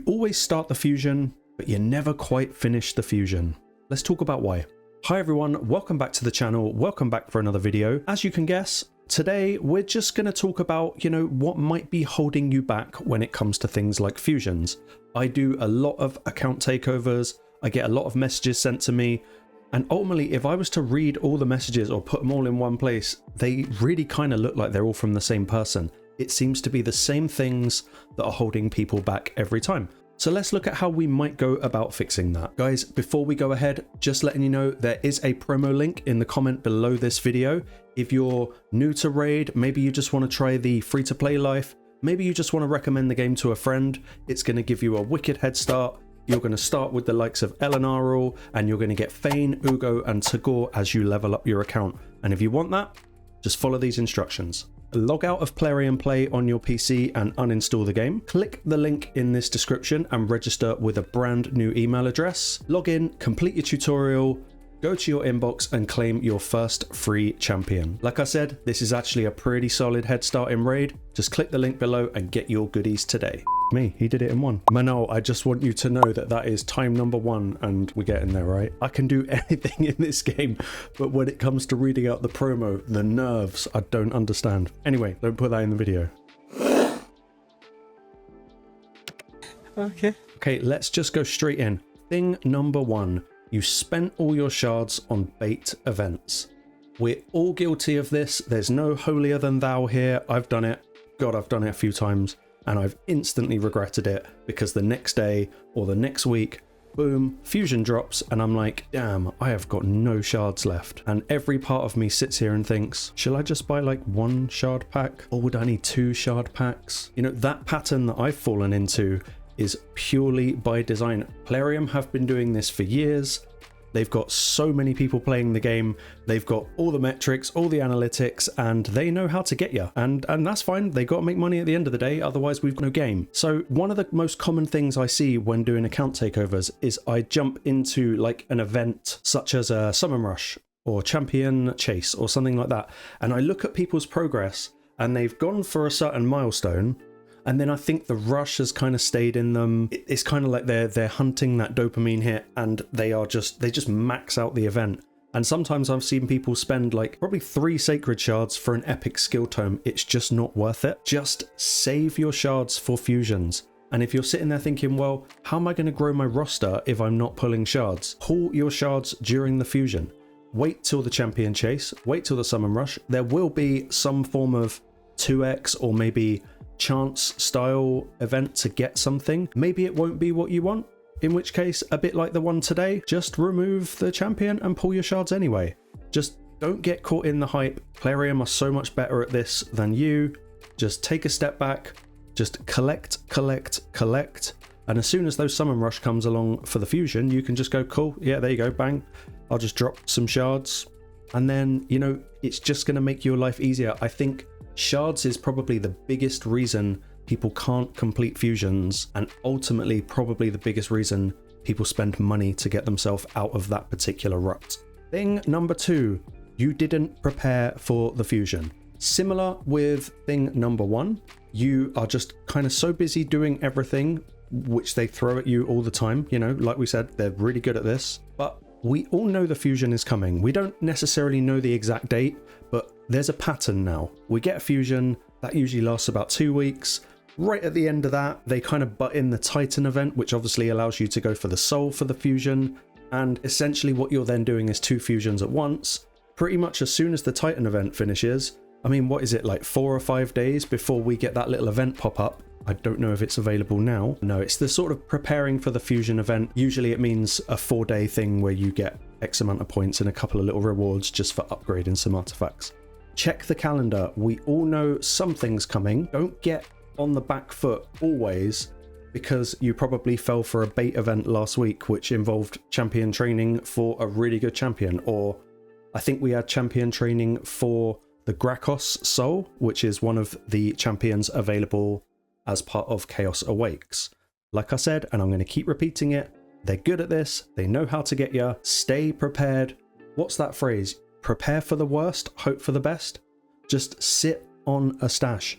You always start the fusion, but you never quite finish the fusion. Let's talk about why. Hi everyone, welcome back to the channel, welcome back for another video. As you can guess, today we're just going to talk about, what might be holding you back when it comes to things like fusions. I do a lot of account takeovers, I get a lot of messages sent to me, and ultimately if I was to read all the messages or put them all in one place, they really kind of look like they're all from the same person. It seems to be the same things that are holding people back every time. So let's look at how we might go about fixing that. Guys, before we go ahead, just letting you know there is a promo link in the comment below this video. If you're new to Raid, maybe you just want to try the free-to-play life, maybe you just want to recommend the game to a friend, it's going to give you a wicked head start. You're going to start with the likes of Elenaril, and you're going to get Fayne, Uugo, and Tagoar as you level up your account. And if you want that, just follow these instructions. Log out of Plarium Play on your PC and uninstall the game. Click the link in this description and register with a brand new email address. Log in, complete your tutorial, go to your inbox and claim your first free champion. Like I said, this is actually a pretty solid head start in Raid. Just click the link below and get your goodies today. Me, he did it in one. Manol, I just want you to know that that is time number 1 and we're getting there, right? I can do anything in this game, but when it comes to reading out the promo, the nerves, I don't understand. Anyway, don't put that in the video. Okay, let's just go straight in. Thing number 1, you spent all your shards on bait events. We're all guilty of this. There's no holier than thou here. I've done it. God, I've done it a few times. And I've instantly regretted it because the next day or the next week, boom, fusion drops and I'm like, damn, I have got no shards left. And every part of me sits here and thinks, shall I just buy like 1 shard pack or would I need 2 shard packs? That pattern that I've fallen into is purely by design. Plarium have been doing this for years. They've got so many people playing the game. They've got all the metrics, all the analytics, and they know how to get you. And that's fine. They got to make money at the end of the day. Otherwise, we've got no game. So one of the most common things I see when doing account takeovers is I jump into like an event such as a Summon Rush or Champion Chase or something like that. And I look at people's progress and they've gone for a certain milestone. And then I think the rush has kind of stayed in them. It's kind of like they're hunting that dopamine hit and they just max out the event. And sometimes I've seen people spend like probably 3 sacred shards for an epic skill tome. It's just not worth it. Just save your shards for fusions. And if you're sitting there thinking, well, how am I going to grow my roster if I'm not pulling shards? Pull your shards during the fusion. Wait till the champion chase. Wait till the summon rush. There will be some form of 2x or maybe chance style event to get something. Maybe it won't be what you want, in which case, a bit like the one today, just remove the champion and pull your shards anyway. Just don't get caught in the hype. Plarium are so much better at this than you. Just take a step back, just collect, and as soon as those summon rush comes along for the fusion, you can just go, cool, yeah, there you go, bang, I'll just drop some shards, and then it's just going to make your life easier. I think shards is probably the biggest reason people can't complete fusions, and ultimately probably the biggest reason people spend money to get themselves out of that particular rut. Thing number 2, you didn't prepare for the fusion. Similar with thing number 1, you are just kind of so busy doing everything which they throw at you all the time. Like we said, they're really good at this, but we all know the fusion is coming. We don't necessarily know the exact date, but there's a pattern now. We get a fusion that usually lasts about 2 weeks. Right at the end of that, they kind of butt in the Titan event, which obviously allows you to go for the soul for the fusion. And essentially what you're then doing is 2 fusions at once. Pretty much as soon as the Titan event finishes, I mean, what is it, like 4 or 5 days before we get that little event pop up? I don't know if it's available now. No, it's the sort of preparing for the fusion event. Usually it means a 4-day thing where you get X amount of points and a couple of little rewards just for upgrading some artifacts. Check the calendar. We all know something's coming. Don't get on the back foot always because you probably fell for a bait event last week which involved champion training for a really good champion, or I think we had champion training for the Grakos Soul, which is one of the champions available as part of Chaos Awakes. Like I said, and I'm going to keep repeating it, they're good at this, they know how to get you. Stay prepared. What's that phrase? Prepare for the worst, hope for the best. Just sit on a stash.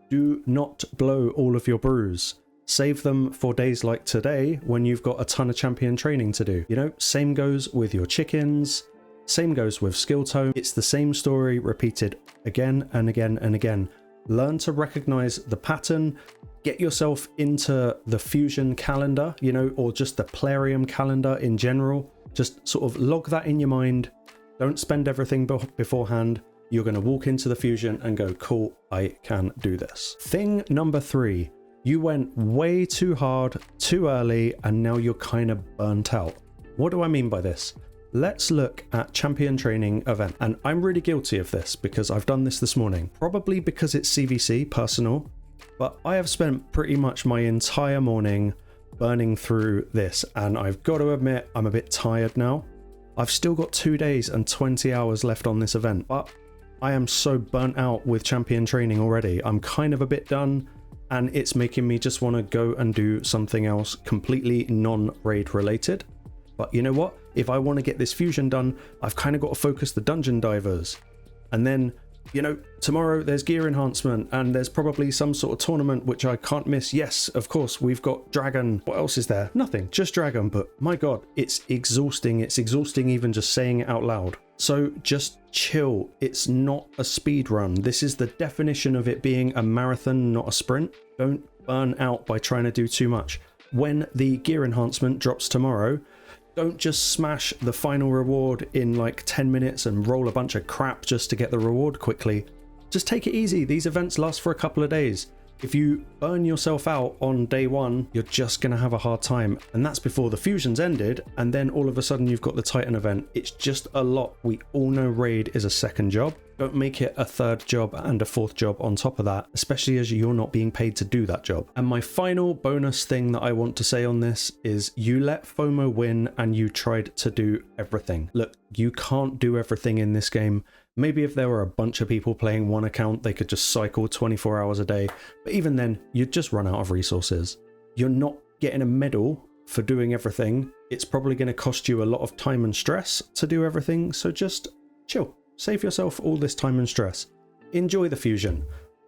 Do not blow all of your brews. Save them for days like today when you've got a ton of champion training to do. You know, same goes with your chickens, same goes with skill tome. It's the same story repeated again and again and again. Learn to recognize the pattern, get yourself into the fusion calendar, you know, or just the Plarium calendar in general. Just sort of log that in your mind. Don't spend everything beforehand. You're going to walk into the fusion and go, cool, I can do this. Thing number 3, you went way too hard, too early, and now you're kind of burnt out. What do I mean by this? Let's look at champion training event. And I'm really guilty of this because I've done this morning, probably because it's CVC personal, but I have spent pretty much my entire morning burning through this. And I've got to admit, I'm a bit tired now. I've still got 2 days and 20 hours left on this event, but I am so burnt out with champion training already. I'm kind of a bit done, and it's making me just want to go and do something else completely non-raid related. But you know what? If I want to get this fusion done, I've kind of got to focus the dungeon divers. And then, you know, tomorrow there's gear enhancement and there's probably some sort of tournament which I can't miss. Yes, of course, we've got Dragon. What else is there? Nothing, just Dragon. But my God, it's exhausting. It's exhausting even just saying it out loud. So just chill. It's not a speed run. This is the definition of it being a marathon, not a sprint. Don't burn out by trying to do too much. When the gear enhancement drops tomorrow, don't just smash the final reward in like 10 minutes and roll a bunch of crap just to get the reward quickly. Just take it easy. These events last for a couple of days. If you burn yourself out on day 1, you're just going to have a hard time. And that's before the fusion's ended. And then all of a sudden you've got the Titan event. It's just a lot. We all know raid is a second job. Don't make it a third job and a fourth job on top of that, especially as you're not being paid to do that job. And my final bonus thing that I want to say on this is you let FOMO win and you tried to do everything. Look, you can't do everything in this game. Maybe if there were a bunch of people playing one account, they could just cycle 24 hours a day. But even then, you'd just run out of resources. You're not getting a medal for doing everything. It's probably going to cost you a lot of time and stress to do everything. So just chill. Save yourself all this time and stress. Enjoy the fusion.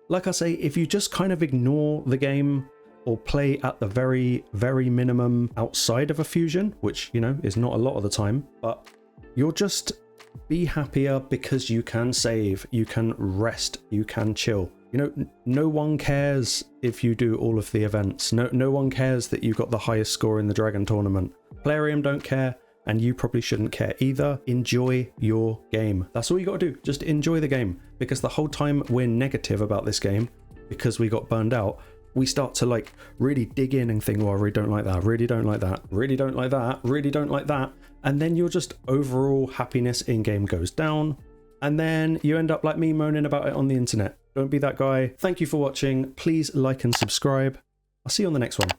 Like I say, if you just kind of ignore the game or play at the very, very minimum outside of a fusion, which, you know, is not a lot of the time, but you'll just be happier because you can save, you can rest, you can chill. You know, no one cares if you do all of the events. No one cares that you got the highest score in the Dragon tournament. Plarium don't care, and you probably shouldn't care either. Enjoy your game. That's all you got to do. Just enjoy the game, because the whole time we're negative about this game because we got burned out, we start to like really dig in and think, oh, I really don't like that, really don't like that, really don't like that, really don't like that. And then your just overall happiness in game goes down. And then you end up like me moaning about it on the internet. Don't be that guy. Thank you for watching. Please like and subscribe. I'll see you on the next one.